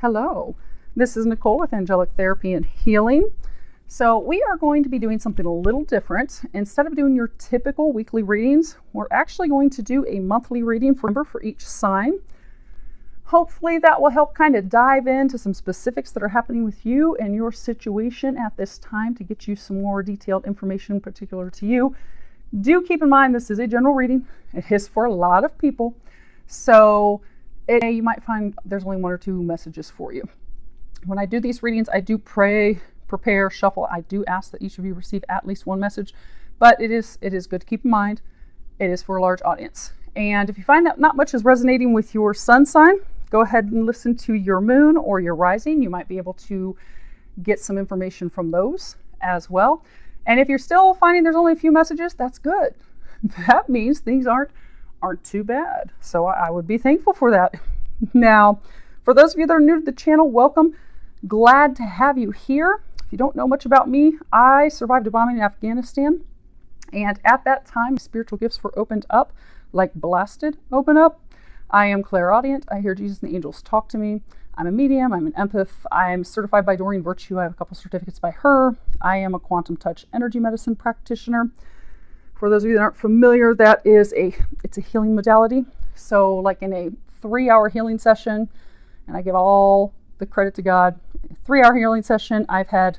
Hello, this is Nicole with Angelic Therapy and Healing. So we are going to be doing something a little different. Instead of doing your typical weekly readings, we're actually going to do a monthly reading for each sign. Hopefully that will help kind of dive into some specifics that are happening with you and your situation at this time to get you some more detailed information particular to you. Do keep in mind this is a general reading. It is for a lot of people. So you might find there's only one or two messages for you. When I do these readings, I do pray, prepare, shuffle. I do ask that each of you receive at least one message, but it is good to keep in mind it is for a large audience. And if you find that not much is resonating with your sun sign, go ahead and listen to your moon or your rising. You might be able to get some information from those as well. And if you're still finding there's only a few messages, that's good. That means things aren't too bad. So I would be thankful for that. Now, for those of you that are new to the channel, welcome. Glad to have you here. If you don't know much about me, I survived a bombing in Afghanistan. And at that time, spiritual gifts were opened up, like blasted open up. I am clairaudient. I hear Jesus and the angels talk to me. I'm a medium. I'm an empath. I'm certified by Doreen Virtue. I have a couple certificates by her. I am a quantum touch energy medicine practitioner. For those of you that aren't familiar, that is it's a healing modality. So like in a 3-hour healing session, and I give all the credit to God, 3-hour healing session, I've had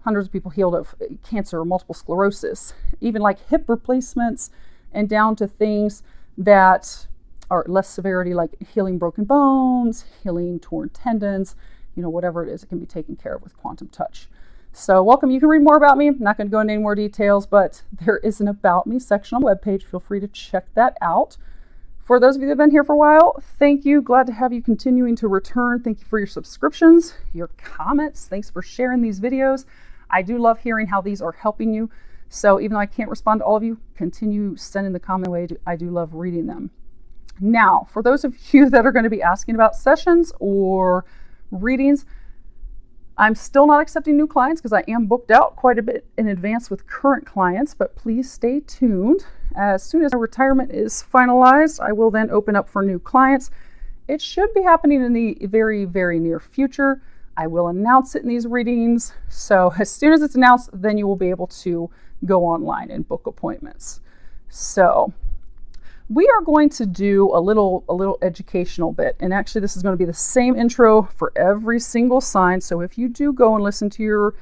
hundreds of people healed of cancer or multiple sclerosis, even like hip replacements, and down to things that are less severity, like healing broken bones, healing torn tendons, whatever it is, it can be taken care of with quantum touch. So welcome. You can read more about me. I'm not going to go into any more details, but there is an About Me section on the webpage. Feel free to check that out. For those of you that have been here for a while, thank you. Glad to have you continuing to return. Thank you for your subscriptions, your comments. Thanks for sharing these videos. I do love hearing how these are helping you. So even though I can't respond to all of you, continue sending the comment away. I do love reading them. Now, for those of you that are going to be asking about sessions or readings, I'm still not accepting new clients because I am booked out quite a bit in advance with current clients, but please stay tuned. As soon as my retirement is finalized, I will then open up for new clients. It should be happening in the very, very near future. I will announce it in these readings. So as soon as it's announced, then you will be able to go online and book appointments. So we are going to do a little educational bit. And actually this is going to be the same intro for every single sign. So if you do go and listen to your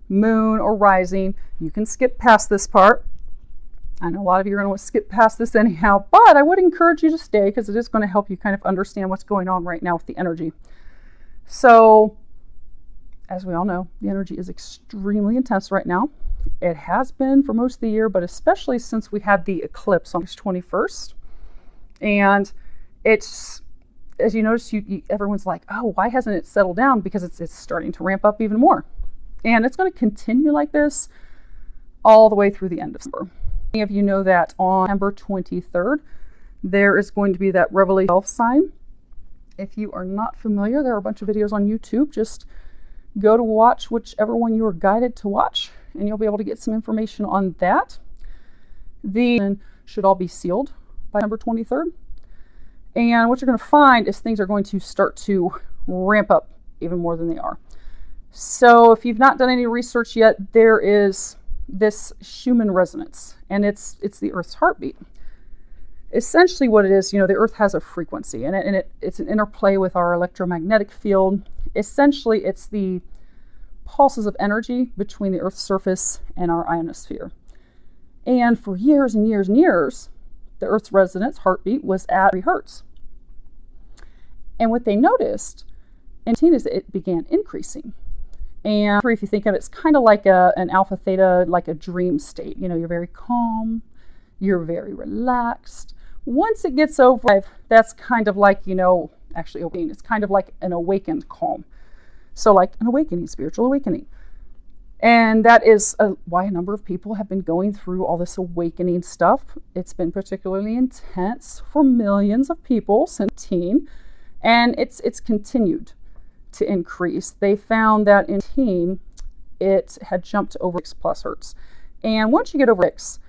moon or rising, you can skip past this part. I know a lot of you are going to want to skip past this anyhow, but I would encourage you to stay because it is going to help you kind of understand what's going on right now with the energy. So as we all know, the energy is extremely intense right now. It has been for most of the year, but especially since we had the eclipse on August 21st. And it's, as you notice, everyone's like, oh, why hasn't it settled down? Because it's starting to ramp up even more. And it's going to continue like this all the way through the end of summer. Many of you know that on September 23rd, there is going to be that Revelation sign. If you are not familiar, there are a bunch of videos on YouTube. Just go to watch whichever one you are guided to watch, and you'll be able to get some information on that. The should all be sealed by September 23rd. And what you're going to find is things are going to start to ramp up even more than they are. So if you've not done any research yet, there is this Schumann resonance, and it's the Earth's heartbeat. Essentially what it is, the Earth has a frequency, and it's an interplay with our electromagnetic field. Essentially, it's the pulses of energy between the Earth's surface and our ionosphere. And for years and years and years, the Earth's resonance heartbeat was at 3 hertz. And what they noticed is that it began increasing. And if you think of it, it's kind of like an alpha theta, like a dream state. You're very calm, you're very relaxed. Once it gets over, that's kind of like, actually it's kind of like an awakened calm. So like an awakening, spiritual awakening. And that is why a number of people have been going through all this awakening stuff. It's been particularly intense for millions of people since teen, and it's continued to increase. They found that in teen, it had jumped over 6+ hertz. And once you get over 6,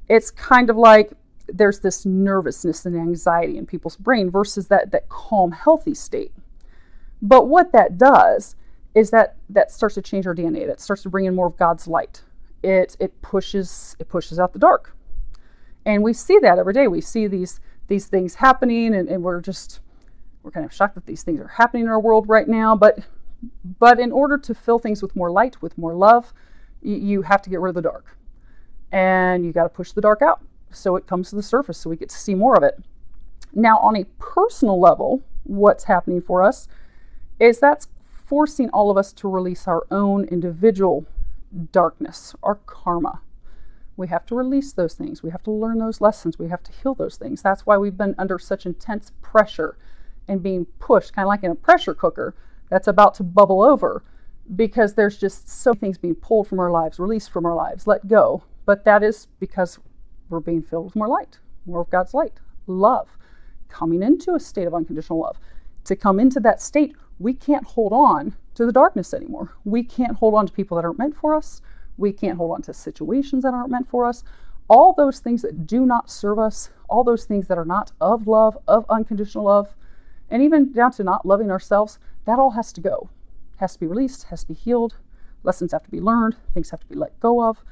it's kind of like there's this nervousness and anxiety in people's brain versus that calm, healthy state. But what that does is that starts to change our DNA. That starts to bring in more of God's light. It pushes out the dark. And we see that every day. We see these things happening, and we're kind of shocked that these things are happening in our world right now. But in order to fill things with more light, with more love, you have to get rid of the dark. And you got to push the dark out so it comes to the surface, so we get to see more of it. Now, on a personal level, what's happening for us is that's forcing all of us to release our own individual darkness, our karma. We have to release those things. We have to learn those lessons. We have to heal those things. That's why we've been under such intense pressure and being pushed, kind of like in a pressure cooker that's about to bubble over, because there's just so many things being pulled from our lives, released from our lives, let go. But that is because we're being filled with more light, more of God's light, love, coming into a state of unconditional love. To come into that state, we can't hold on to the darkness anymore. We can't hold on to people that aren't meant for us. We can't hold on to situations that aren't meant for us. All those things that do not serve us, all those things that are not of love, of unconditional love, and even down to not loving ourselves, that all has to go. Has to be released, has to be healed. Lessons have to be learned, things have to be let go of.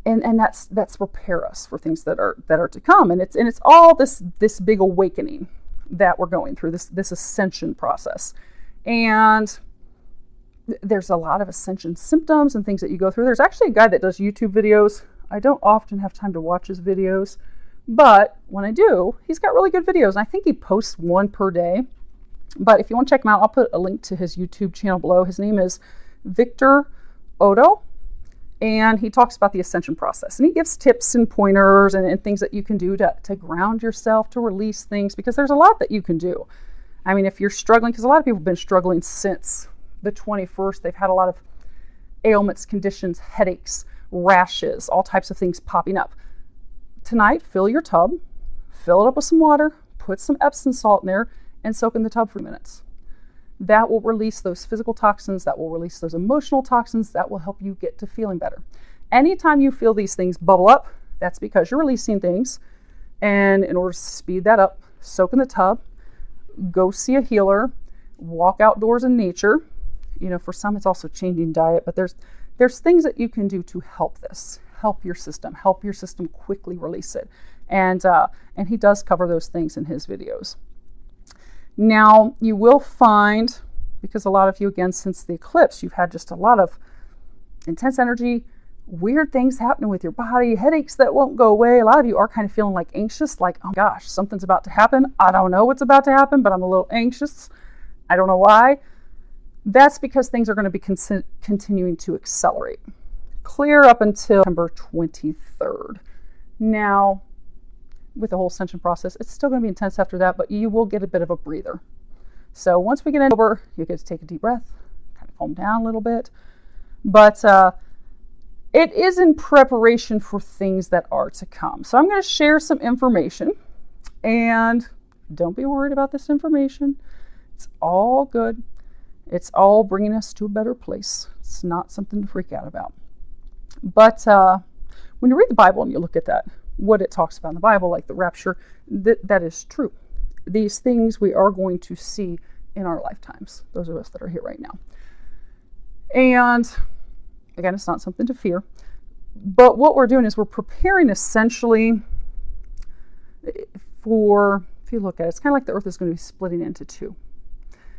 And that's prepare us for things that are to come. And it's all this big awakening that we're going through, this ascension process. And there's a lot of ascension symptoms and things that you go through. There's actually a guy that does YouTube videos. I don't often have time to watch his videos, but when I do, he's got really good videos. And I think he posts one per day. But if you want to check him out, I'll put a link to his YouTube channel below. His name is Victor Odo, and he talks about the ascension process. And he gives tips and pointers and things that you can do to ground yourself, to release things, because there's a lot that you can do. I mean, if you're struggling, because a lot of people have been struggling since the 21st. They've had a lot of ailments, conditions, headaches, rashes, all types of things popping up. Tonight, fill your tub, fill it up with some water, put some Epsom salt in there, and soak in the tub for minutes. That will release those physical toxins, that will release those emotional toxins, that will help you get to feeling better. Anytime you feel these things bubble up, that's because you're releasing things. And in order to speed that up, soak in the tub, go see a healer, walk outdoors in nature. You know, for some it's also changing diet, but there's things that you can do to help this, help your system quickly release it. And he does cover those things in his videos. Now, you will find, because a lot of you, again, since the eclipse, you've had just a lot of intense energy, weird things happening with your body, headaches that won't go away. A lot of you are kind of feeling like anxious, like, oh gosh, something's about to happen. I don't know what's about to happen, but I'm a little anxious. I don't know why. That's because things are going to be continuing to accelerate. Clear up until September 23rd. Now, with the whole ascension process, it's still going to be intense after that, but you will get a bit of a breather. So once we get over, you get to take a deep breath, kind of calm down a little bit. But it is in preparation for things that are to come. So I'm going to share some information, and don't be worried about this information. It's all good. It's all bringing us to a better place. It's not something to freak out about. But when you read the Bible and you look at that, what it talks about in the Bible, like the rapture, that is true. These things we are going to see in our lifetimes, those of us that are here right now. And again, it's not something to fear. But what we're doing is we're preparing essentially for, if you look at it, it's kind of like the earth is going to be splitting into two.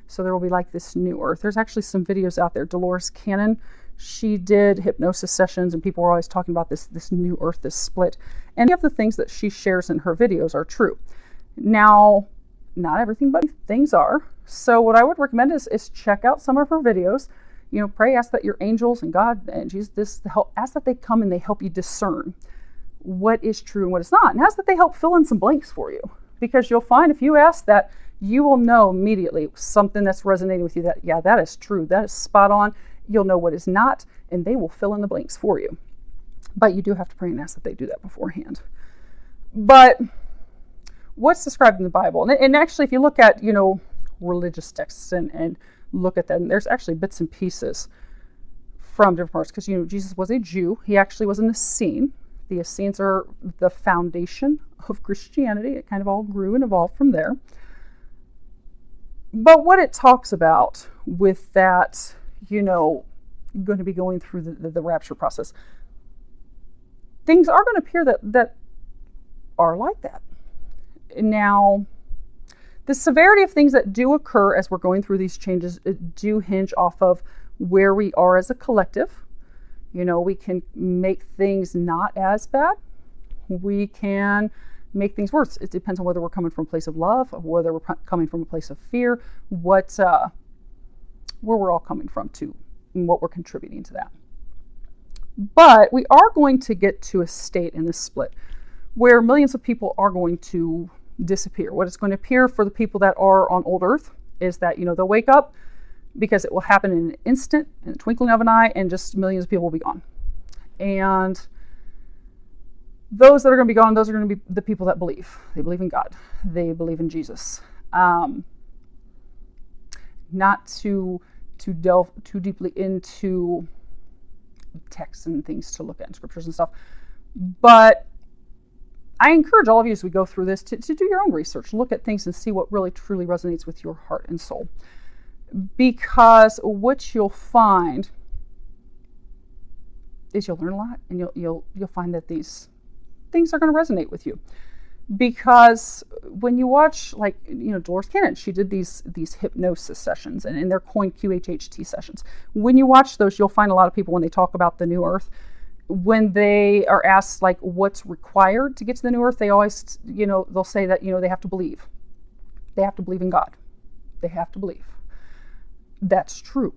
So there will be like this new earth. There's actually some videos out there. Dolores Cannon, she did hypnosis sessions, and people were always talking about this new earth, this split. And many of the things that she shares in her videos are true. Now, not everything, but things are. So what I would recommend is check out some of her videos. You know, pray, ask that your angels and God and Jesus, ask that they come and they help you discern what is true and what is not. And ask that they help fill in some blanks for you. Because you'll find if you ask that, you will know immediately something that's resonating with you that, yeah, that is true. That is spot on. You'll know what is not, and they will fill in the blanks for you. But you do have to pray and ask that they do that beforehand. But what's described in the Bible, and actually if you look at, you know, religious texts and look at them, there's actually bits and pieces from different parts, because, you know, Jesus was a Jew. He actually was an Essene. The Essenes are the foundation of Christianity. It kind of all grew and evolved from there. But what it talks about with that, going to be going through the rapture process, things are going to appear that are like that. Now, the severity of things that do occur as we're going through these changes do hinge off of where we are as a collective. We can make things not as bad. We can make things worse. It depends on whether we're coming from a place of love, or whether we're coming from a place of fear, where we're all coming from too, and what we're contributing to that. But we are going to get to a state in this split where millions of people are going to disappear. What is going to appear for the people that are on old Earth is that, they'll wake up, because it will happen in an instant, in the twinkling of an eye, and just millions of people will be gone. And those that are going to be gone, those are going to be the people that believe. They believe in God. They believe in Jesus. Not to delve too deeply into texts and things to look at in scriptures and stuff, but I encourage all of you, as we go through this, to do your own research, look at things and see what really truly resonates with your heart and soul. Because what you'll find is you'll learn a lot, and you'll find that these things are going to resonate with you. Because when you watch, Dolores Cannon, she did these hypnosis sessions, and they're coined QHHT sessions. When you watch those, you'll find a lot of people, when they talk about the new earth, when they are asked what's required to get to the new earth, they always, they'll say that, they have to believe. They have to believe in God. They have to believe. That's true.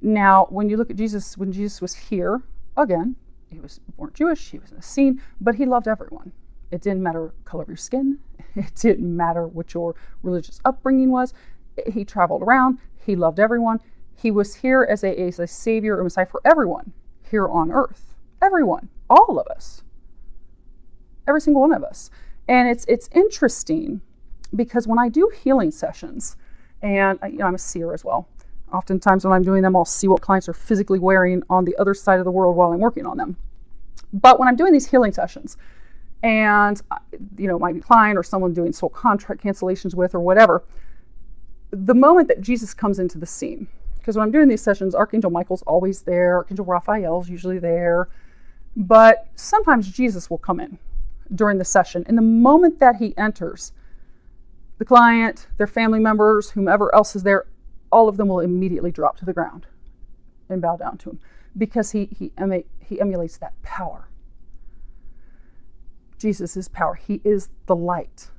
Now, when you look at Jesus, when Jesus was here, again, he was born Jewish, he was in a scene, but he loved everyone. It didn't matter the color of your skin. It didn't matter what your religious upbringing was. He traveled around. He loved everyone. He was here as a savior or Messiah for everyone here on earth. Everyone, all of us, every single one of us. And it's interesting, because when I do healing sessions, and I'm a seer as well, oftentimes when I'm doing them, I'll see what clients are physically wearing on the other side of the world while I'm working on them. But when I'm doing these healing sessions, and it might be a client or someone doing soul contract cancellations with, or whatever, the moment that Jesus comes into the scene, because when I'm doing these sessions, Archangel Michael's always there, Archangel Raphael's usually there, but sometimes Jesus will come in during the session, and the moment that he enters, the client, their family members, whomever else is there, all of them will immediately drop to the ground and bow down to him, because he emulates that power. Jesus is power. He is the light.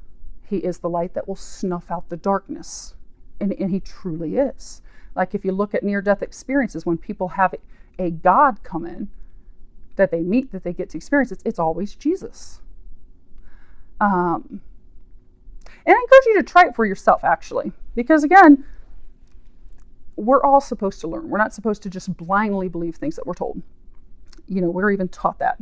He is the light that will snuff out the darkness, and he truly is. If you look at near-death experiences, when people have a God come in, that they meet, that they get to experience, it's always Jesus. And I encourage you to try it for yourself, actually, because again, we're all supposed to learn. We're not supposed to just blindly believe things that we're told. We're even taught that,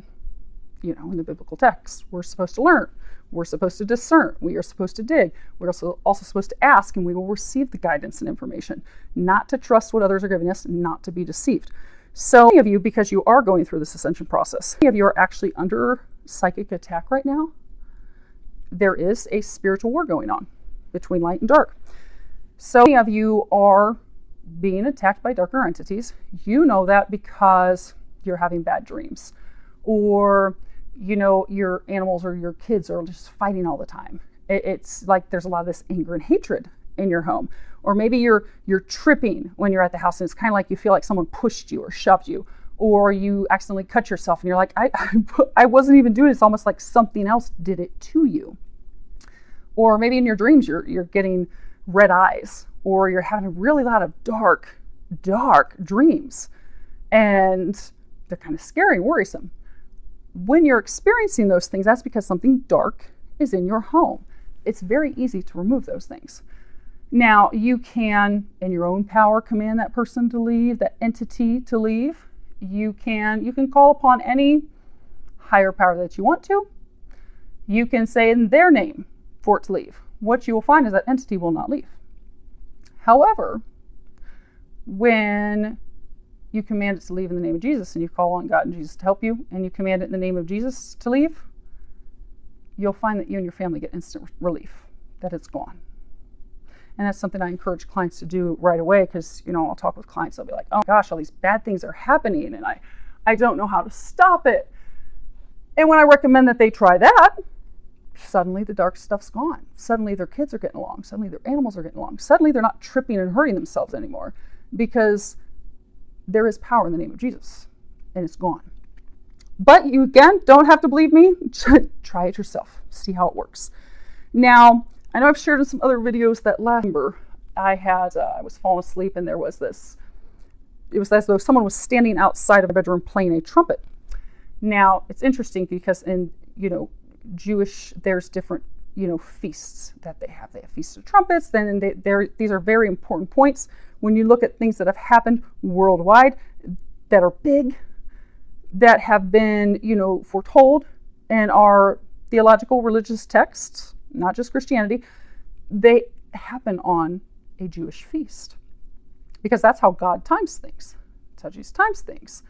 in the biblical text. We're supposed to learn. We're supposed to discern. We are supposed to dig. We're also supposed to ask, and we will receive the guidance and information. Not to trust what others are giving us, not to be deceived. So many of you, because you are going through this ascension process, many of you are actually under psychic attack right now. There is a spiritual war going on between light and dark. So many of you are being attacked by darker entities. You know that because you're having bad dreams, or your animals or your kids are just fighting all the time. It's like there's a lot of this anger and hatred in your home. Or maybe you're tripping when you're at the house, and it's kind of like you feel like someone pushed you or shoved you, or you accidentally cut yourself and you're like, I wasn't even doing it. It's almost like something else did it to you. Or maybe in your dreams you're getting red eyes, or you're having a really lot of dark dreams, and they're kind of scary and worrisome. When you're experiencing those things, that's because something dark is in your home. It's very easy to remove those things. Now, you can, in your own power, command that person to leave, that entity to leave. You can call upon any higher power that you want to. You can say in their name for it to leave. What you will find is that entity will not leave. However, when you command it to leave in the name of Jesus, and you call on God and Jesus to help you, and you command it in the name of Jesus to leave, you'll find that you and your family get instant relief, that it's gone. And that's something I encourage clients to do right away, because, you know, I'll talk with clients, they'll be like, oh gosh, all these bad things are happening and I don't know how to stop it. And when I recommend that they try that, suddenly the dark stuff's gone. Suddenly their kids are getting along. Suddenly their animals are getting along. Suddenly they're not tripping and hurting themselves anymore, because there is power in the name of Jesus, and it's gone. But you, again, don't have to believe me. Try it yourself. See how it works. Now, I know I've shared in some other videos that last November I was falling asleep, and there was this, it was as though someone was standing outside of a bedroom playing a trumpet. Now, it's interesting because in, you know, Jewish, there's different, you know, feasts that they have. They have feasts of trumpets. Then these are very important points when you look at things that have happened worldwide that are big, that have been, you know, foretold in our theological religious texts, not just Christianity. They happen on a Jewish feast, because that's how God times things. That's how Jesus times things.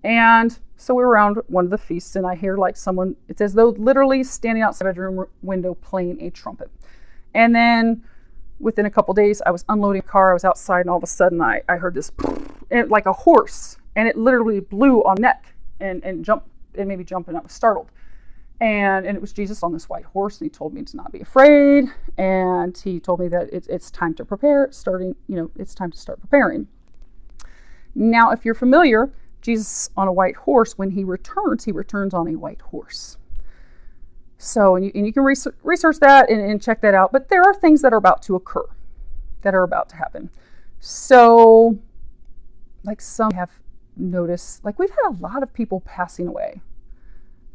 And so we were around one of the feasts, and I hear like someone, it's as though literally standing outside the bedroom window playing a trumpet. And then within a couple days, I was unloading a car, I was outside, and all of a sudden I heard this, like a horse, and it literally blew on neck and jumped, and made me jump, and I was startled. And it was Jesus on this white horse, and he told me to not be afraid, and he told me that it's time to prepare, it's time to start preparing. Now, if you're familiar, Jesus on a white horse, when he returns on a white horse. So, and you can research that and check that out, but there are things that are about to occur, that are about to happen. So, like some have noticed, like we've had a lot of people passing away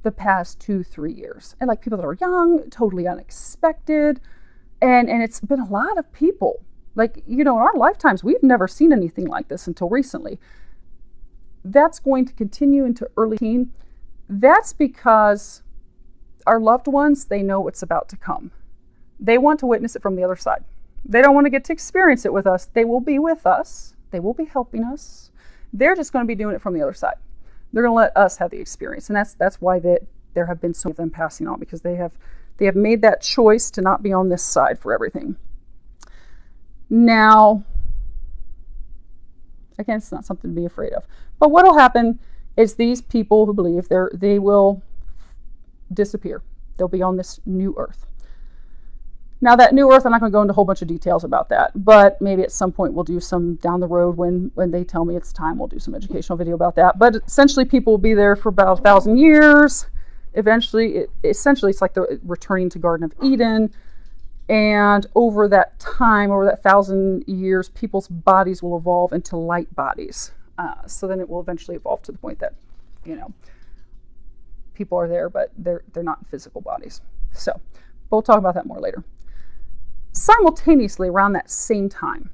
the past 2-3 years, and like people that are young, totally unexpected, and it's been a lot of people. Like, you know, in our lifetimes, we've never seen anything like this until recently. That's going to continue into early teen. That's because our loved ones, they know what's about to come. They want to witness it from the other side. They don't want to get to experience it with us. They will be with us. They will be helping us. They're just going to be doing it from the other side. They're going to let us have the experience. And that's why there have been so many of them passing on, because they have made that choice to not be on this side for everything. Now, again, it's not something to be afraid of. But what will happen is these people who believe, they will disappear. They'll be on this new earth. Now, that new earth, I'm not going to go into a whole bunch of details about that, but maybe at some point we'll do some down the road when they tell me it's time, we'll do some educational video about that. But essentially, people will be there for about 1,000 years. Eventually, it's like the returning to Garden of Eden. And over that time, over that 1,000 years, people's bodies will evolve into light bodies. So then it will eventually evolve to the point that, you know, people are there, but they're not in physical bodies. So, but we'll talk about that more later. Simultaneously, around that same time,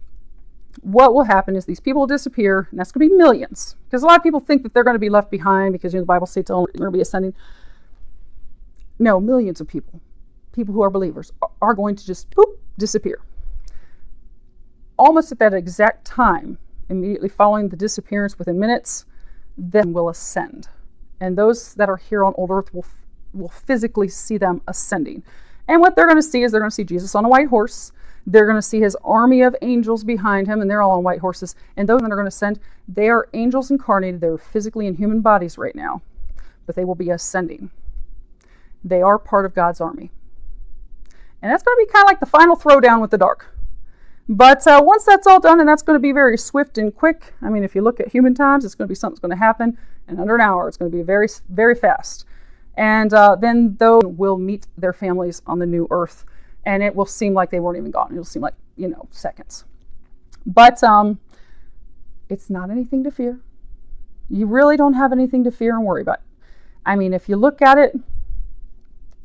what will happen is these people will disappear, and that's going to be millions. Because a lot of people think that they're going to be left behind because, you know, the Bible says they're going to be ascending. No, millions of people who are believers, are going to just disappear. Almost at that exact time, immediately following the disappearance, within minutes, then will ascend. And those that are here on old earth will physically see them ascending. And what they're going to see is they're going to see Jesus on a white horse. They're going to see his army of angels behind him, and they're all on white horses. And those that are going to ascend, they are angels incarnated. They're physically in human bodies right now, but they will be ascending. They are part of God's army. And that's going to be kind of like the final throwdown with the dark. But once that's all done, and that's going to be very swift and quick. I mean, if you look at human times, it's going to be something that's going to happen in under an hour. It's going to be very, very fast. And then those will meet their families on the new earth. And it will seem like they weren't even gone. It'll seem like, you know, seconds. But it's not anything to fear. You really don't have anything to fear and worry about. I mean, if you look at it,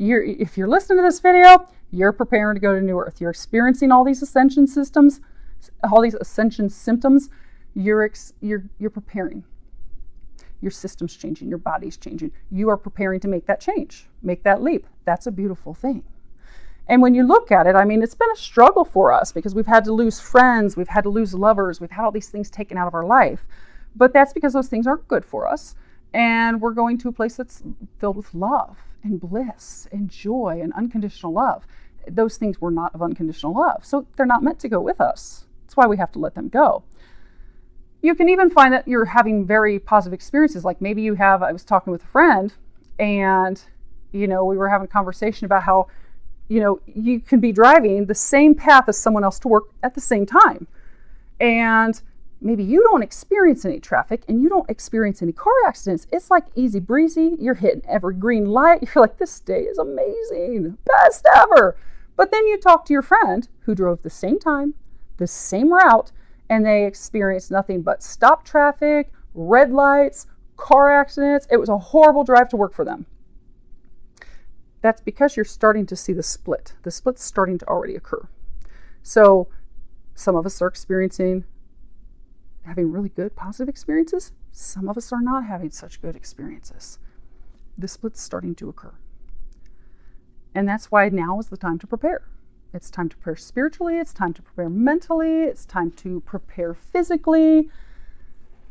if you're listening to this video, you're preparing to go to New Earth. You're experiencing all these ascension systems, all these ascension symptoms. You're preparing. Your system's changing. Your body's changing. You are preparing to make that change, make that leap. That's a beautiful thing. And when you look at it, I mean, it's been a struggle for us because we've had to lose friends, we've had to lose lovers, we've had all these things taken out of our life. But that's because those things aren't good for us. And we're going to a place that's filled with love and bliss and joy and unconditional love. those things were not of unconditional love. So they're not meant to go with us. That's why we have to let them go. You can even find that you're having very positive experiences. Like maybe I was talking with a friend and, we were having a conversation about how, you can be driving the same path as someone else to work at the same time. And maybe you don't experience any traffic and you don't experience any car accidents. It's like easy breezy. You're hitting every green light. You're like, this day is amazing, best ever. But then you talk to your friend who drove the same time, the same route, and they experienced nothing but stop traffic, red lights, car accidents. It was a horrible drive to work for them. That's because you're starting to see the split. The split's starting to already occur. So some of us are having really good positive experiences. Some of us are not having such good experiences. The split's starting to occur. And that's why now is the time to prepare. It's time to prepare spiritually. It's time to prepare mentally. It's time to prepare physically.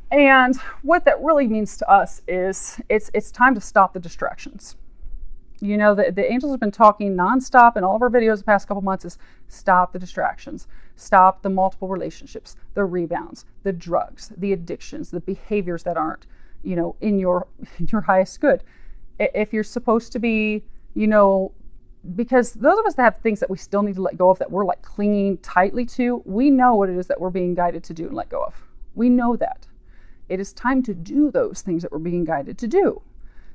And what that really means to us is it's time to stop the distractions. The angels have been talking nonstop in all of our videos the past couple months is stop the distractions, stop the multiple relationships, the rebounds, the drugs, the addictions, the behaviors that aren't, in your highest good. If you're supposed to be, because those of us that have things that we still need to let go of that we're like clinging tightly to, we know what it is that we're being guided to do and let go of. We know that. It is time to do those things that we're being guided to do.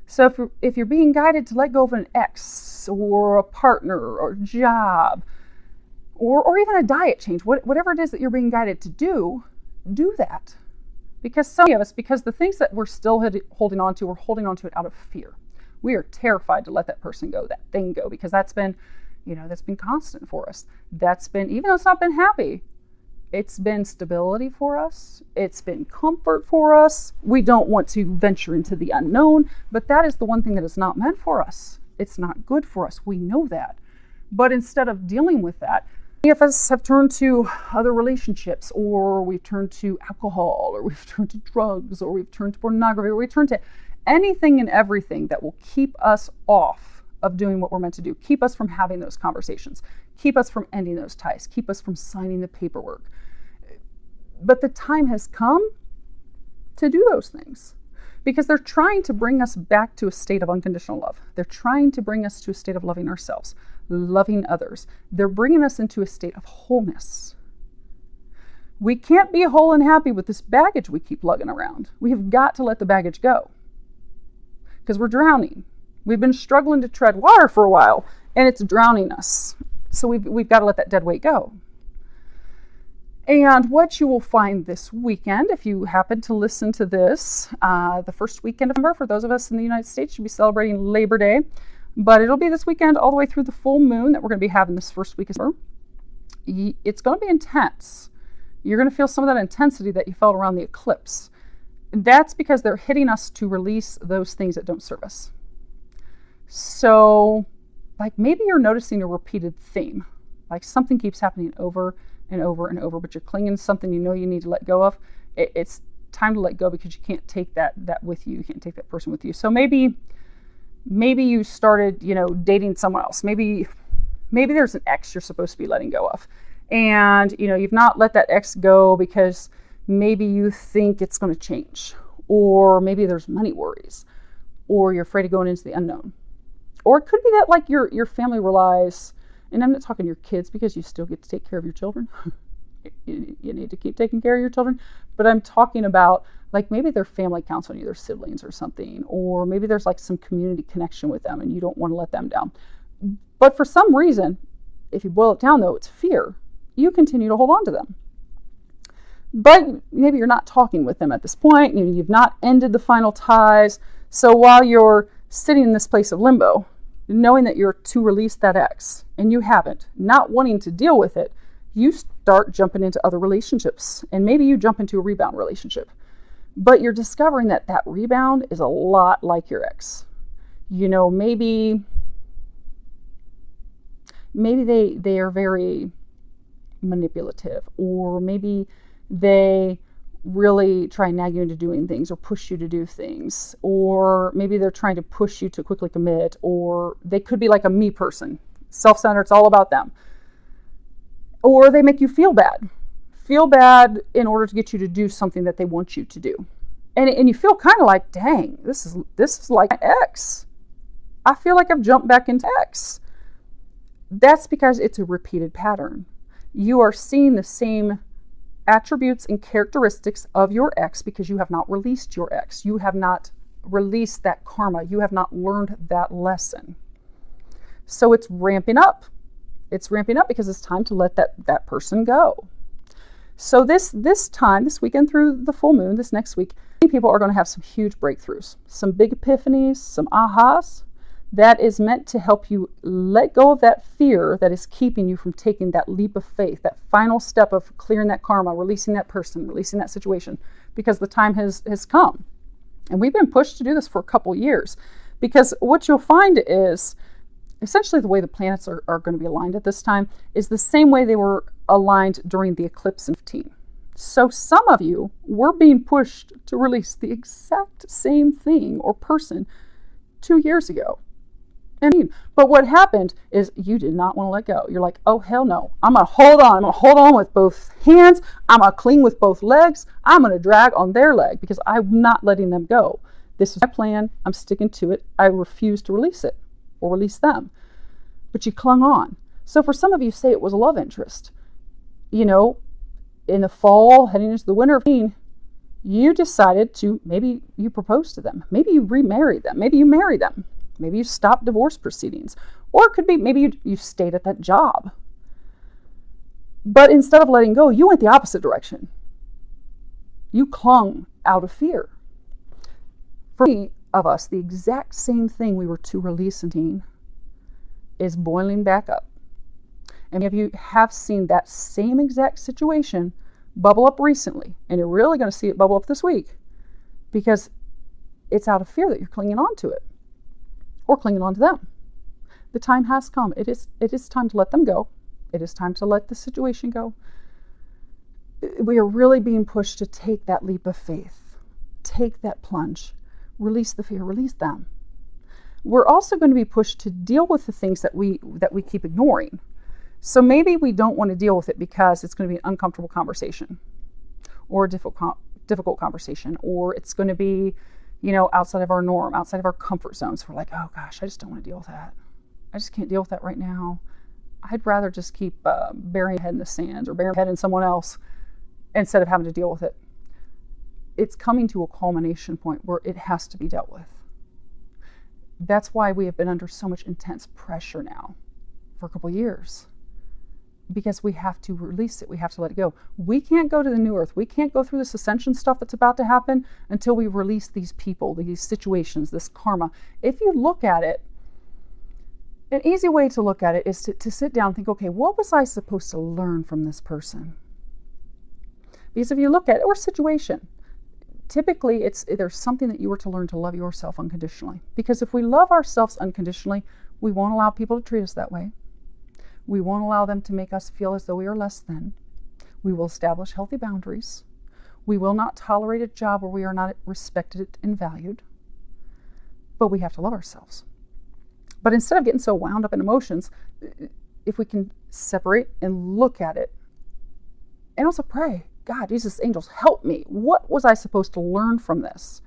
So if you're being guided to let go of an ex or a partner or job or even a diet change, whatever it is that you're being guided to do that. Because some of us, because the things that we're still holding on to, we're holding on to it out of fear. We are terrified to let that person go, that thing go, because that's been constant for us. That's been, even though it's not been happy, it's been stability for us. It's been comfort for us. We don't want to venture into the unknown, but that is the one thing that is not meant for us. It's not good for us. We know that. But instead of dealing with that, many of us have turned to other relationships, or we've turned to alcohol, or we've turned to drugs, or we've turned to pornography, or we've turned to anything and everything that will keep us off of doing what we're meant to do, keep us from having those conversations, keep us from ending those ties, keep us from signing the paperwork. But the time has come to do those things because they're trying to bring us back to a state of unconditional love. They're trying to bring us to a state of loving ourselves, loving others. They're bringing us into a state of wholeness. We can't be whole and happy with this baggage we keep lugging around. We have got to let the baggage go because we're drowning. We've been struggling to tread water for a while and it's drowning us. So we've got to let that dead weight go. And what you will find this weekend, if you happen to listen to this, the first weekend of November, for those of us in the United States, you'll be celebrating Labor Day. But it'll be this weekend all the way through the full moon that we're going to be having this first week of November. It's going to be intense. You're going to feel some of that intensity that you felt around the eclipse. That's because they're hitting us to release those things that don't serve us. So, like maybe you're noticing a repeated theme. Like something keeps happening over and over and over, but you're clinging to something you know you need to let go of. It's time to let go because you can't take that with you. You can't take that person with you. So maybe you started, dating someone else. Maybe there's an ex you're supposed to be letting go of. And, you've not let that ex go because maybe you think it's going to change. Or maybe there's money worries. Or you're afraid of going into the unknown. Or it could be that like your family relies, and I'm not talking to your kids because you still get to take care of your children. You need to keep taking care of your children. But I'm talking about like maybe their family counts on you, their siblings or something. Or maybe there's like some community connection with them and you don't want to let them down. But for some reason, if you boil it down though, it's fear. You continue to hold on to them. But maybe you're not talking with them at this point. You've not ended the final ties. So while you're sitting in this place of limbo, knowing that you're to release that ex, and you haven't, not wanting to deal with it, you start jumping into other relationships. And maybe you jump into a rebound relationship. But you're discovering that rebound is a lot like your ex. Maybe they are very manipulative, or maybe they really try and nag you into doing things or push you to do things, or maybe they're trying to push you to quickly commit, or they could be like a me person. self-centered, it's all about them. Or they make you feel bad in order to get you to do something that they want you to do. And you feel kind of like, dang, this is like my ex. I feel like I've jumped back into ex. That's because it's a repeated pattern. You are seeing the same attributes and characteristics of your ex because you have not released your ex. You have not released that karma. You have not learned that lesson. So it's ramping up. It's ramping up because it's time to let that person go. So this weekend through the full moon, this next week, people are going to have some huge breakthroughs, some big epiphanies, some ahas. That is meant to help you let go of that fear that is keeping you from taking that leap of faith, that final step of clearing that karma, releasing that person, releasing that situation, because the time has come. And we've been pushed to do this for a couple years, because what you'll find is essentially the way the planets are going to be aligned at this time is the same way they were aligned during the eclipse in 15. So some of you were being pushed to release the exact same thing or person 2 years ago. But what happened is you did not want to let go. You're like, oh, hell no. I'm going to hold on. I'm going to hold on with both hands. I'm going to cling with both legs. I'm going to drag on their leg because I'm not letting them go. This is my plan. I'm sticking to it. I refuse to release it or release them. But you clung on. So for some of you, say it was a love interest. You know, in the fall, heading into the winter of 15, you decided to, maybe you proposed to them. Maybe you remarried them. Maybe you married them. Maybe you stopped divorce proceedings. Or it could be maybe you stayed at that job. But instead of letting go, you went the opposite direction. You clung out of fear. For many of us, the exact same thing we were to release in 15 is boiling back up. And many of you have seen that same exact situation bubble up recently. And you're really going to see it bubble up this week. Because it's out of fear that you're clinging on to it. Or clinging on to them. The time has come. It is time to let them go. It is time to let the situation go. We are really being pushed to take that leap of faith. Take that plunge. Release the fear. Release them. We're also going to be pushed to deal with the things that we keep ignoring. So maybe we don't want to deal with it because it's going to be an uncomfortable conversation. Or a difficult conversation. Or it's going to be, outside of our norm, outside of our comfort zone. So we're like, oh gosh, I just don't want to deal with that. I just can't deal with that right now. I'd rather just keep burying my head in the sand or burying my head in someone else instead of having to deal with it. It's coming to a culmination point where it has to be dealt with. That's why we have been under so much intense pressure now for a couple of years. Because we have to release it. We have to let it go. We can't go to the new earth. We can't go through this ascension stuff that's about to happen until we release these people, these situations, this karma. If you look at it, an easy way to look at it is to sit down and think, okay, what was I supposed to learn from this person? Because if you look at it, or situation, typically there's something that you were to learn to love yourself unconditionally. Because if we love ourselves unconditionally, we won't allow people to treat us that way. We won't allow them to make us feel as though we are less than. We will establish healthy boundaries. We will not tolerate a job where we are not respected and valued. But we have to love ourselves. But instead of getting so wound up in emotions, if we can separate and look at it, and also pray, God, Jesus, angels, help me. What was I supposed to learn from this?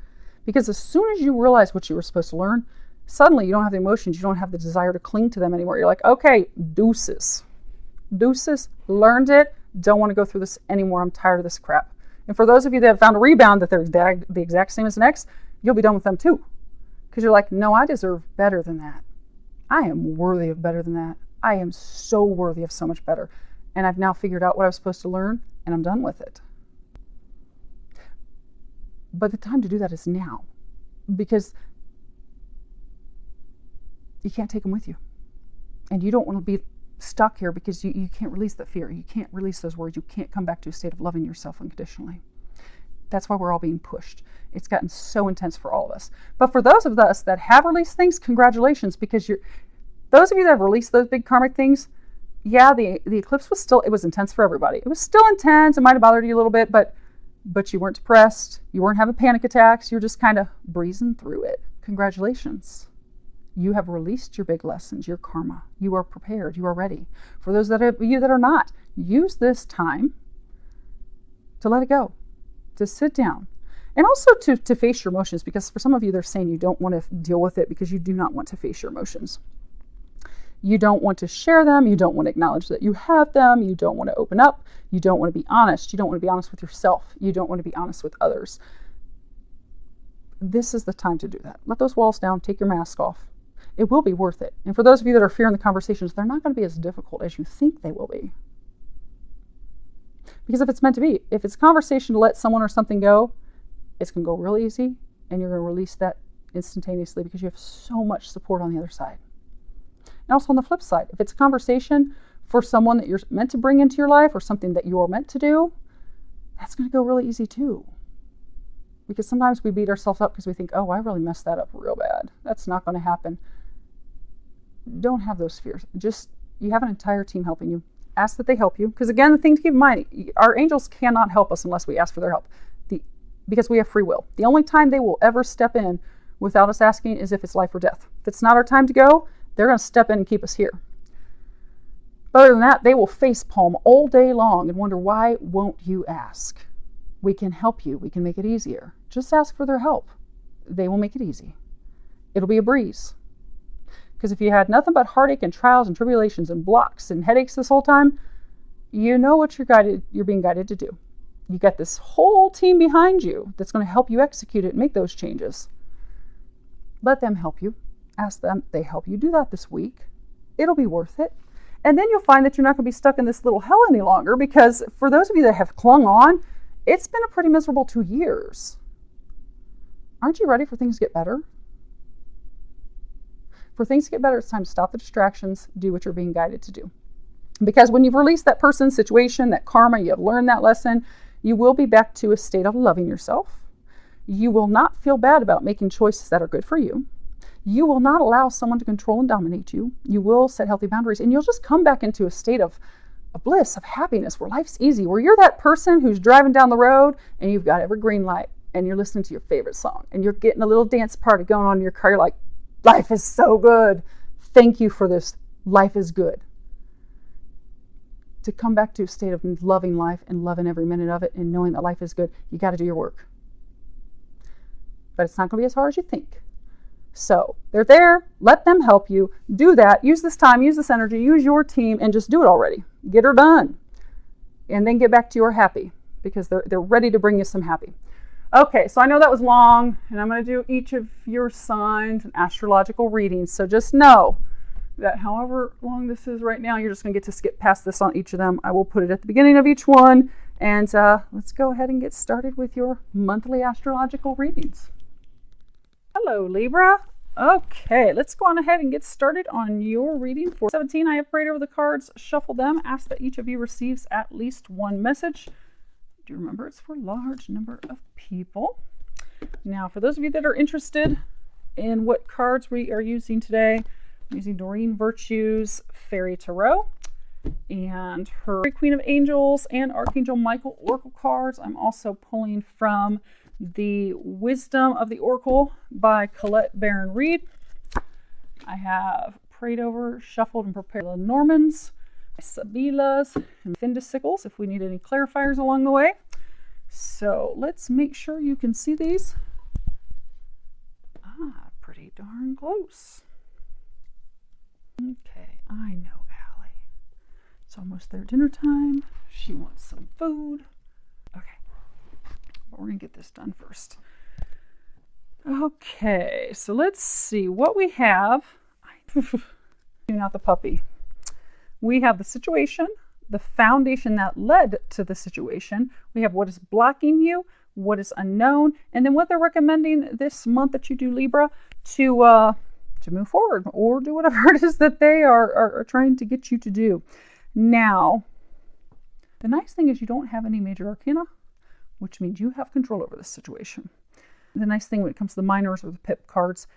Because as soon as you realize what you were supposed to learn, suddenly you don't have the emotions, you don't have the desire to cling to them anymore. You're like, okay, deuces. Deuces, learned it, don't want to go through this anymore, I'm tired of this crap. And for those of you that have found a rebound that they're the exact same as an ex, you'll be done with them too. Because you're like, no, I deserve better than that. I am worthy of better than that. I am so worthy of so much better. And I've now figured out what I was supposed to learn, and I'm done with it. But the time to do that is now. Because you can't take them with you. And you don't want to be stuck here because you can't release that fear. You can't release those words. You can't come back to a state of loving yourself unconditionally. That's why we're all being pushed. It's gotten so intense for all of us. But for those of us that have released things, congratulations, because those of you that have released those big karmic things, yeah, the eclipse it was intense for everybody. It was still intense. It might have bothered you a little bit, but you weren't depressed. You weren't having panic attacks. You were just kind of breezing through it. Congratulations. You have released your big lessons, your karma. You are prepared. You are ready. For those of you that are not, use this time to let it go, to sit down, and also to face your emotions, because for some of you, they're saying you don't want to deal with it because you do not want to face your emotions. You don't want to share them. You don't want to acknowledge that you have them. You don't want to open up. You don't want to be honest. You don't want to be honest with yourself. You don't want to be honest with others. This is the time to do that. Let those walls down. Take your mask off. It will be worth it. And for those of you that are fearing the conversations, they're not going to be as difficult as you think they will be. Because if it's meant to be, if it's a conversation to let someone or something go, it's going to go real easy, and you're going to release that instantaneously because you have so much support on the other side. And also on the flip side, if it's a conversation for someone that you're meant to bring into your life or something that you're meant to do, that's going to go really easy too. Because sometimes we beat ourselves up because we think, oh, I really messed that up real bad. That's not going to happen. Don't have those fears. Just, you have an entire team helping you. Ask that they help you. Because again, the thing to keep in mind, our angels cannot help us unless we ask for their help. Because we have free will. The only time they will ever step in without us asking is if it's life or death. If it's not our time to go, they're going to step in and keep us here. But other than that, they will facepalm all day long and wonder, why won't you ask? We can help you. We can make it easier. Just ask for their help. They will make it easy. It'll be a breeze. Because if you had nothing but heartache and trials and tribulations and blocks and headaches this whole time, you know what you're being guided to do. You got this whole team behind you that's going to help you execute it and make those changes. Let them help you. Ask them, they help you do that this week. It'll be worth it. And then you'll find that you're not going to be stuck in this little hell any longer, because for those of you that have clung on, it's been a pretty miserable 2 years. Aren't you ready for things to get better? For things to get better, it's time to stop the distractions, do what you're being guided to do. Because when you've released that person, situation, that karma, you have learned that lesson, you will be back to a state of loving yourself. You will not feel bad about making choices that are good for you. You will not allow someone to control and dominate you. You will set healthy boundaries, and you'll just come back into a state of bliss, of happiness, where life's easy, where you're that person who's driving down the road and you've got every green light and you're listening to your favorite song and you're getting a little dance party going on in your car. You're like, life is so good. Thank you for this. Life is good. To come back to a state of loving life and loving every minute of it and knowing that life is good, you got to do your work. But it's not going to be as hard as you think. So they're there. Let them help you. Do that. Use this time, use this energy, use your team, and just do it already. Get her done. And then get back to your happy, because they're ready to bring you some happy. Okay, so I know that was long, and I'm going to do each of your signs and astrological readings. So just know that however long this is right now, you're just going to skip past this on each of them. I will put it at the beginning of each one. And let's go ahead and get started with your monthly astrological readings. Hello, Libra. Okay, let's go on ahead and get started on your reading for 17. I have prayed over the cards, shuffled them, asked that each of you receives at least one message. Do remember it's for a large number of people. Now, for those of you that are interested in what cards we are using today, I'm using Doreen Virtue's Fairy Tarot and her Queen of Angels and Archangel Michael Oracle cards. I'm also pulling from the Wisdom of the Oracle by Colette Baron Reed. I have prayed over, shuffled, and prepared the Normans, Sabilas, and Findicicles if we need any clarifiers along the way. So let's make sure you can see these. Pretty darn close. Okay, I know Allie. It's almost their dinner time. She wants some food. Okay. But we're going to get this done first. Okay, so let's see what we have. Not the puppy. We have the situation, the foundation that led to the situation. We have what is blocking you, what is unknown, and then what they're recommending this month that you do, Libra, to move forward or do whatever it is that they are trying to get you to do. Now, the nice thing is you don't have any major arcana, which means you have control over this situation. The nice thing when it comes to the minors or the pip cards,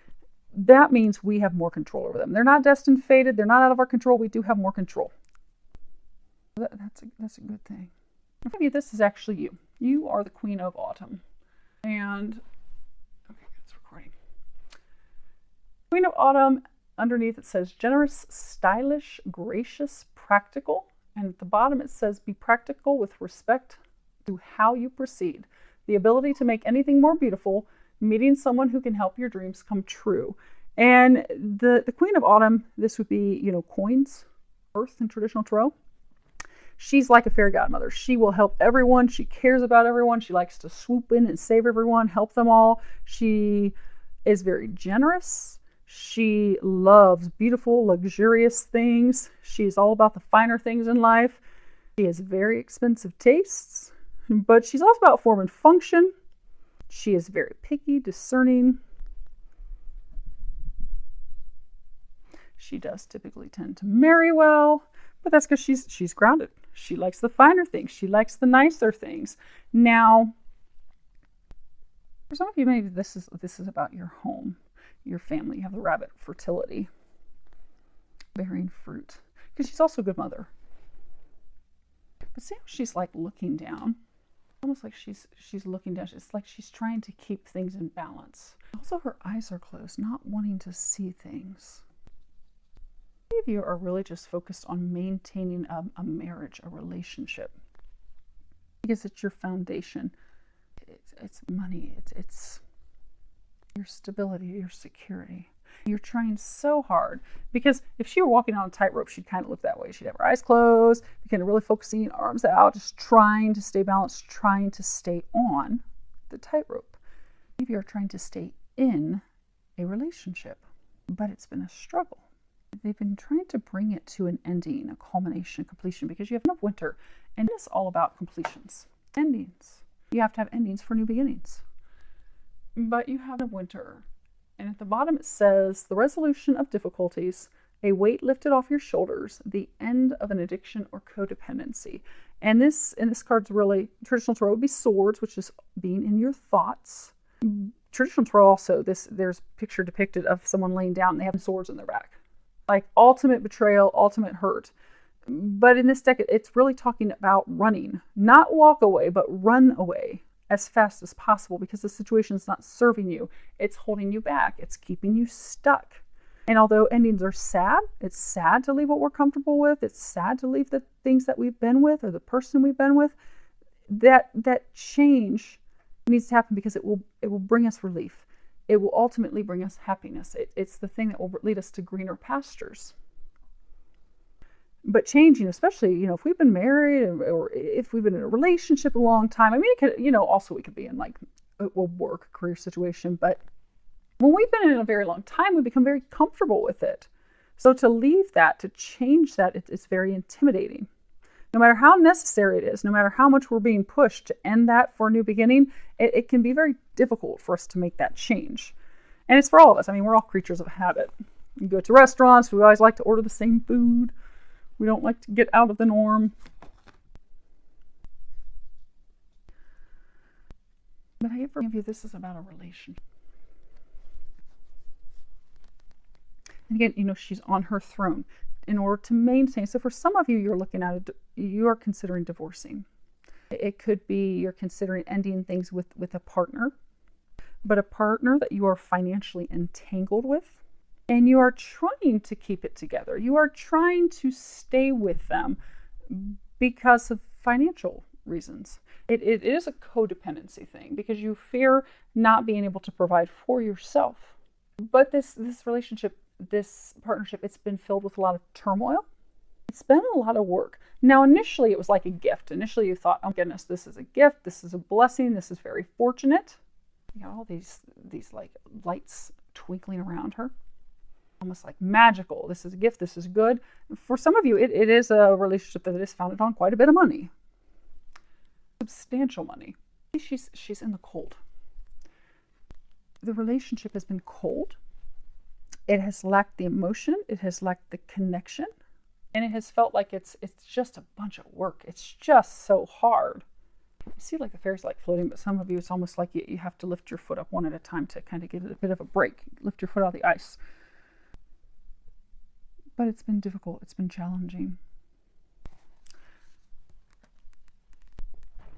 that means we have more control over them. They're not destined, fated. They're not out of our control. We do have more control. That's a good thing. Maybe this is actually you. You are the Queen of Autumn. And, okay, it's recording. Queen of Autumn, underneath it says generous, stylish, gracious, practical. And at the bottom it says be practical with respect to how you proceed. The ability to make anything more beautiful, meeting someone who can help your dreams come true. And the Queen of Autumn, this would be, coins, earth in traditional tarot. She's like a fairy godmother. She will help everyone. She cares about everyone. She likes to swoop in and save everyone, help them all. She is very generous. She loves beautiful, luxurious things. She's all about the finer things in life. She has very expensive tastes, but she's also about form and function. She is very picky, discerning. She does typically tend to marry well, but that's because she's grounded. She likes the finer things. She likes the nicer things. Now, for some of you, maybe this is about your home, your family. You have the rabbit, fertility, bearing fruit, because she's also a good mother. But see how she's like looking down, almost like she's looking down. It's like she's trying to keep things in balance. Also, her eyes are closed, not wanting to see things. Many of you are really just focused on maintaining a marriage, a relationship, because it's your foundation. It's money. It's your stability, your security. You're trying so hard, because if she were walking on a tightrope, she'd kind of look that way. She'd have her eyes closed, kind of really focusing, arms out, just trying to stay balanced, trying to stay on the tightrope. Many of you are trying to stay in a relationship, but it's been a struggle. They've been trying to bring it to an ending, a culmination, completion, because you have enough winter, and it's all about completions, endings. You have to have endings for new beginnings. But you have a winter, and at the bottom it says the resolution of difficulties, a weight lifted off your shoulders, the end of an addiction or codependency. And this card's really, traditional tarot would be swords, which is being in your thoughts. Traditional tarot also, there's a picture depicted of someone laying down and they have swords in their back. Like ultimate betrayal, ultimate hurt. But in this deck, it's really talking about running. Not walk away, but run away as fast as possible, because the situation is not serving you. It's holding you back. It's keeping you stuck. And although endings are sad, it's sad to leave what we're comfortable with. It's sad to leave the things that we've been with or the person we've been with. That change needs to happen, because it will bring us relief. It will ultimately bring us happiness. It's the thing that will lead us to greener pastures. But changing, especially, if we've been married or if we've been in a relationship a long time, I mean, it could, also we could be in like a work, career situation, but when we've been in a very long time, we become very comfortable with it. So to leave that, to change that, it's very intimidating. No matter how necessary it is, no matter how much we're being pushed to end that for a new beginning, it can be very difficult for us to make that change. And it's for all of us. I mean, we're all creatures of habit. You go to restaurants, we always like to order the same food. We don't like to get out of the norm. But I ever give you, this is about a relationship. And again, she's on her throne. In order to maintain, so for some of you, you're looking at it, you are considering divorcing. It could be you're considering ending things with a partner, but a partner that you are financially entangled with, and you are trying to keep it together. You are trying to stay with them because of financial reasons. It is a codependency thing, because you fear not being able to provide for yourself. But this relationship, this partnership, it's been filled with a lot of turmoil. It's been a lot of work. Now, initially, it was like a gift. Initially, you thought, oh goodness, this is a gift. This is a blessing. This is very fortunate. You got all these like lights twinkling around her. Almost like magical. This is a gift. This is good. For some of you, it is a relationship that is founded on quite a bit of money. Substantial money. She's in the cold. The relationship has been cold. It has lacked the emotion. It has lacked the connection. And it has felt like it's just a bunch of work. It's just so hard. You see like the fairies like floating, but some of you, it's almost like you have to lift your foot up one at a time to kind of give it a bit of a break. Lift your foot out of the ice. But it's been difficult. It's been challenging.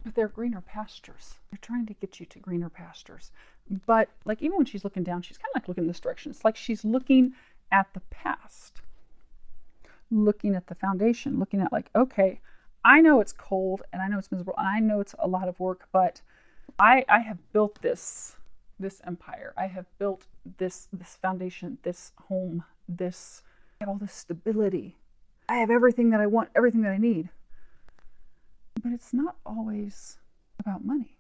But they're greener pastures. They're trying to get you to greener pastures. But like even when she's looking down, she's kind of like looking in this direction. It's like she's looking at the past, looking at the foundation, looking at like, okay, I know it's cold and I know it's miserable and I know it's a lot of work, but I have built this empire. I have built this foundation, this home, I have all this stability. I have everything that I want, everything that I need. But it's not always about money.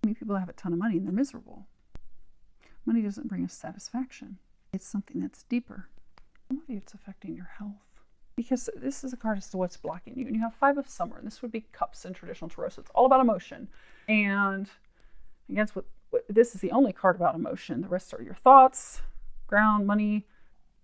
I mean, people have a ton of money and they're miserable. Money doesn't bring us satisfaction. It's something that's deeper. Some of you, it's affecting your health. Because this is a card as to what's blocking you. And you have 5 of Summer, and this would be Cups in traditional tarot. So it's all about emotion. And against this is the only card about emotion. The rest are your thoughts, ground, money.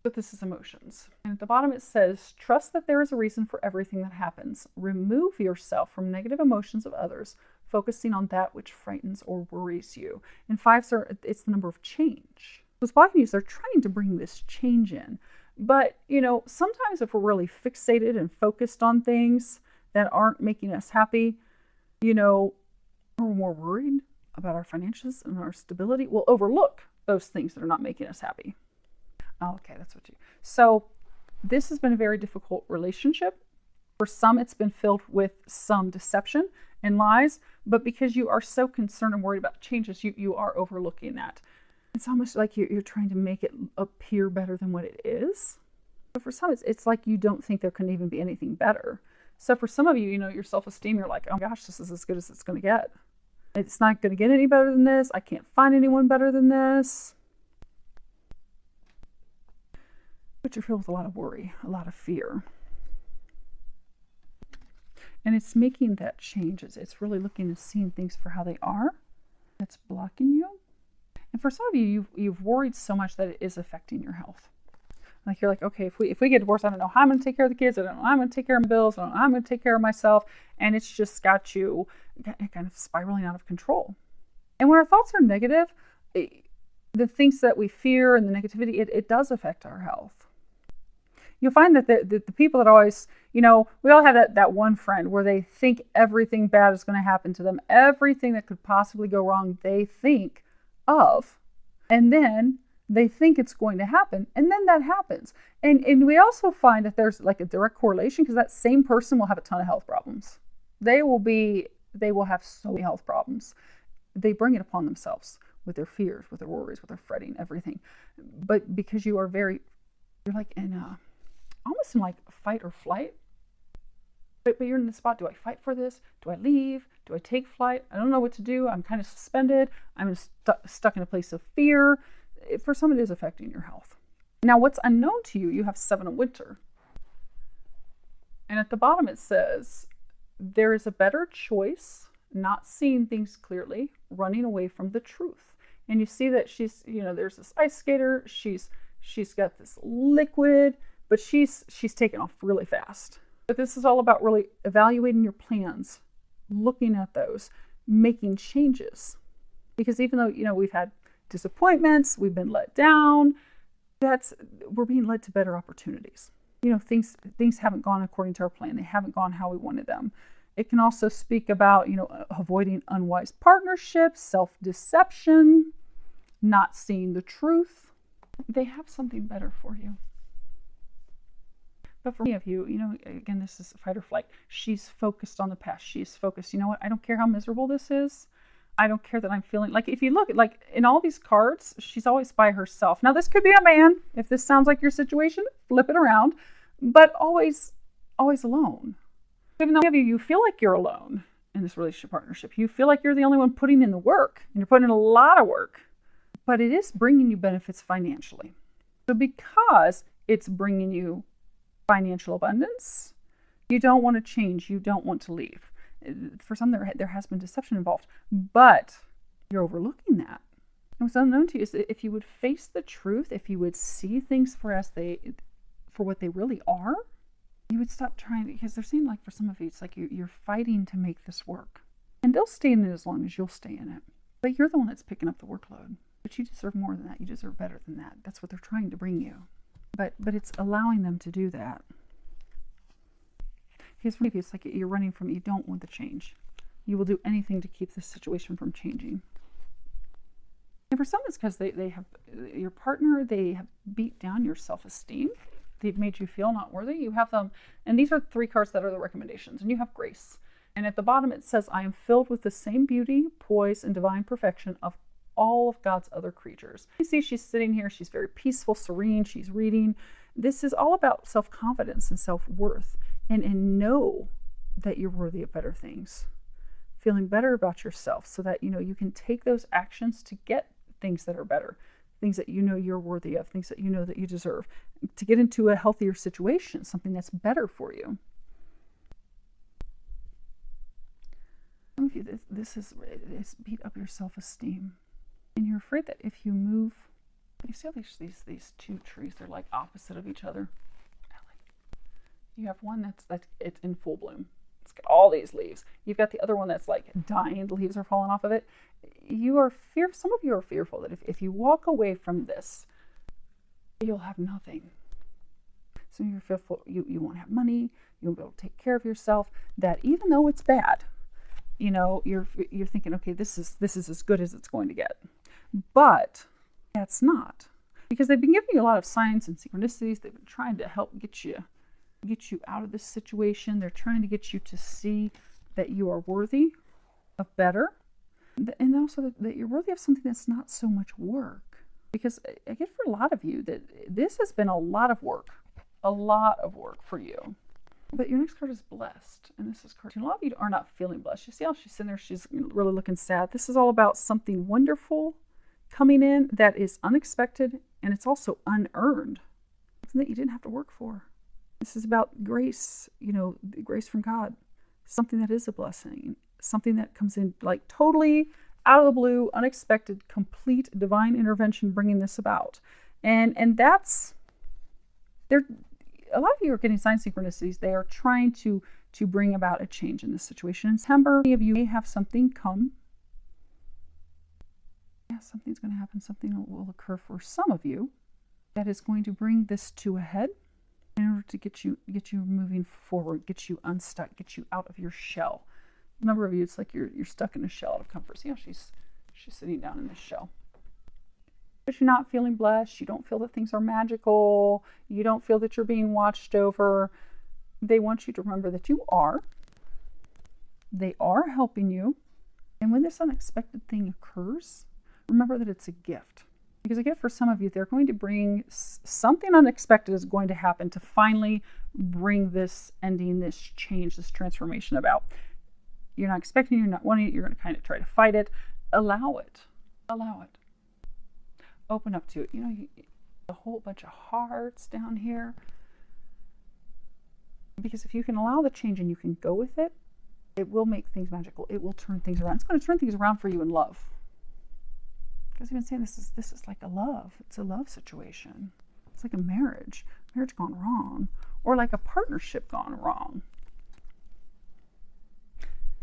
But this is emotions. And at the bottom it says, trust that there is a reason for everything that happens. Remove yourself from negative emotions of others, focusing on that which frightens or worries you. And 5s it's the number of change. What's blocking you is they're trying to bring this change in. But, you know, sometimes if we're really fixated and focused on things that aren't making us happy, you know, we're more worried about our finances and our stability. We'll overlook those things that are not making us happy. Oh, okay, that's what you... So this has been a very difficult relationship. For some, it's been filled with some deception and lies, but because you are so concerned and worried about changes, you are overlooking that. It's almost like you're trying to make it appear better than what it is. But for some, it's like you don't think there can even be anything better. So for some of you, you know, your self-esteem, you're like, oh my gosh, this is as good as it's going to get. It's not going to get any better than this. I can't find anyone better than this. But you're filled with a lot of worry, a lot of fear. And it's making that change. It's really looking and seeing things for how they are. That's blocking you. And for some of you, you've worried so much that it is affecting your health. Like you're like, okay, if we get divorced, I don't know how I'm going to take care of the kids. I don't know how I'm going to take care of my bills. I don't know how I'm going to take care of myself. And it's just got you kind of spiraling out of control. And when our thoughts are negative, the things that we fear and the negativity, it does affect our health. You'll find that the people that always, you know, we all have that one friend where they think everything bad is going to happen to them. Everything that could possibly go wrong, they think of, and then they think it's going to happen, and then that happens. And we also find that there's like a direct correlation, because that same person will have a ton of health problems. They will have so many health problems. They bring it upon themselves with their fears, with their worries, with their fretting, everything. But because you're like almost in like fight or flight. But you're in the spot, do I fight for this? Do I leave? Do I take flight? I don't know what to do. I'm kind of suspended. I'm stuck in a place of fear. For some, it is affecting your health. Now, what's unknown to you, you have 7 of Winter. And at the bottom it says, there is a better choice, not seeing things clearly, running away from the truth. And you see that she's, you know, there's this ice skater. She's got this liquid, but she's taken off really fast. But this is all about really evaluating your plans, looking at those, making changes. Because even though, you know, we've had disappointments, we've been let down, we're being led to better opportunities. You know, things haven't gone according to our plan. They haven't gone how we wanted them. It can also speak about, you know, avoiding unwise partnerships, self-deception, not seeing the truth. They have something better for you. But for many of you, you know, again, this is fight or flight. She's focused on the past. She's focused, you know what, I don't care how miserable this is. I don't care that I'm feeling, like if you look at, like in all these cards, she's always by herself. Now this could be a man. If this sounds like your situation, flip it around. But always alone. Even though many of you feel like you're alone in this relationship partnership. You feel like you're the only one putting in the work. And you're putting in a lot of work. But it is bringing you benefits financially. So because it's bringing you financial abundance, you don't want to change. You don't want to leave. For some, there has been deception involved, but you're overlooking that. And what's unknown to you is that if you would face the truth, if you would see things for what they really are, you would stop trying, because they're saying, like, for some of you, it's like you're fighting to make this work. And they'll stay in it as long as you'll stay in it. But you're the one that's picking up the workload. But you deserve more than that. You deserve better than that. That's what they're trying to bring you. But it's allowing them to do that. Because for you, it's like you're running from, you don't want the change. You will do anything to keep this situation from changing. And for some, it's because they have your partner, they have beat down your self-esteem. They've made you feel not worthy. You have them, and these are 3 cards that are the recommendations, and you have grace. And at the bottom it says, I am filled with the same beauty, poise, and divine perfection of all of God's other creatures. You see, she's sitting here, she's very peaceful, serene, she's reading. This is all about self-confidence and self-worth, and know that you're worthy of better things. Feeling better about yourself so that, you can take those actions to get things that are better, things that you're worthy of, things that that you deserve, to get into a healthier situation, something that's better for you. Some of you, this beat up your self-esteem. And you're afraid that if you move, you see how these 2 trees, they're like opposite of each other. You have one it's in full bloom. It's got all these leaves. You've got the other one that's like dying. The leaves are falling off of it. Some of you are fearful that if you walk away from this, you'll have nothing. So you're fearful you won't have money, you won't be able to take care of yourself, that even though it's bad, you're thinking, okay, this is as good as it's going to get. But that's not. Because they've been giving you a lot of signs and synchronicities. They've been trying to help get you out of this situation. They're trying to get you to see that you are worthy of better, and also that you're worthy of something that's not so much work. Because I get for a lot of you that this has been a lot of work for you. But your next card is blessed, and this is card 2. A lot of you are not feeling blessed. You see how she's sitting there, she's really looking sad. This is all about something wonderful coming in that is unexpected, and it's also unearned. Something that you didn't have to work for. This is about grace, grace from God. Something that is a blessing. Something that comes in like totally out of the blue, unexpected, complete divine intervention bringing this about. And that's, a lot of you are getting sign synchronicities. They are trying to bring about a change in this situation. In September, many of you may have something come. Yeah, something's going to happen. Something will occur for some of you that is going to bring this to a head in order to get you moving forward, get you unstuck, get you out of your shell. A number of you, it's like you're stuck in a shell out of comfort. See how she's sitting down in this shell. But you're not feeling blessed. You don't feel that things are magical. You don't feel that you're being watched over. They want you to remember that you are. They are helping you. And when this unexpected thing occurs, remember that it's a gift. Because again, for some of you, they're going to bring something unexpected is going to happen to finally bring this ending, this change, this transformation about. You're not expecting, you're not wanting it, you're going to kind of try to fight it. Allow it. Allow it. Open up to it. A whole bunch of hearts down here. Because if you can allow the change and you can go with it, it will make things magical. It will turn things around. It's going to turn things around for you in love. Because I've been saying this is like a love. It's a love situation. It's like a marriage gone wrong, or like a partnership gone wrong.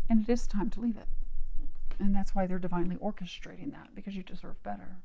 And it is time to leave it. And that's why they're divinely orchestrating that, because you deserve better.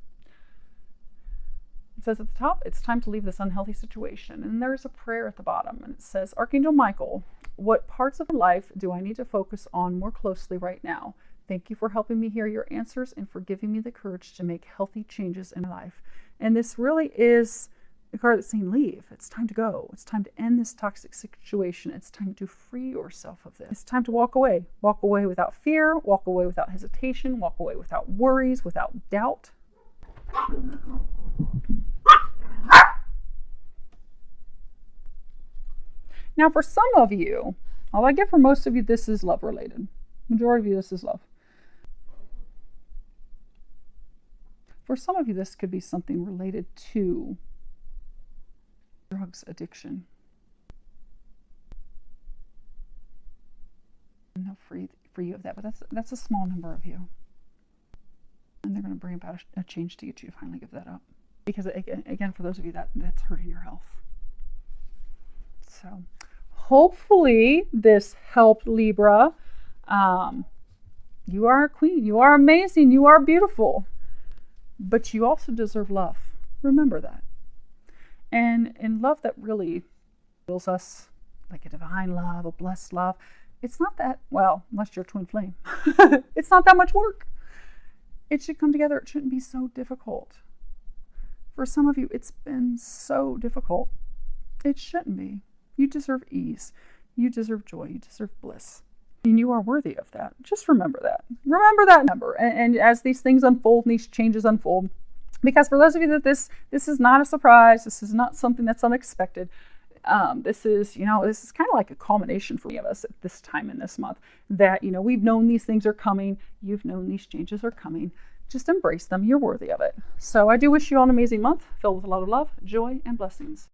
It says at the top, it's time to leave this unhealthy situation. And there's a prayer at the bottom, and it says, Archangel Michael, what parts of life do I need to focus on more closely right now? Thank you for helping me hear your answers and for giving me the courage to make healthy changes in my life. And this really is the card that's saying leave. It's time to go. It's time to end this toxic situation. It's time to free yourself of this. It's time to walk away. Walk away without fear. Walk away without hesitation. Walk away without worries, without doubt. Now, for some of you, all I get for most of you, this is love related. Majority of you, this is love. For some of you, this could be something related to drugs addiction. And they'll free you of that, but that's a small number of you. And they're going to bring about a change to get you to finally give that up. Because again, for those of you, that's hurting your health. So hopefully this helped, Libra. You are a queen. You are amazing. You are beautiful. But you also deserve love. Remember that. And love that really fills us like a divine love, a blessed love. it's not that, well, unless you're a twin flame, it's not that much work. It should come together. It shouldn't be so difficult. For some of you, it's been so difficult. It shouldn't be. You deserve ease. You deserve joy. You deserve bliss. And you are worthy of that. Just remember that. Remember that number. And as these things unfold, and these changes unfold, because for those of you that this is not a surprise, this is not something that's unexpected. This is kind of like a culmination for many of us at this time in this month, that, we've known these things are coming. You've known these changes are coming. Just embrace them. You're worthy of it. So I do wish you all an amazing month filled with a lot of love, joy, and blessings.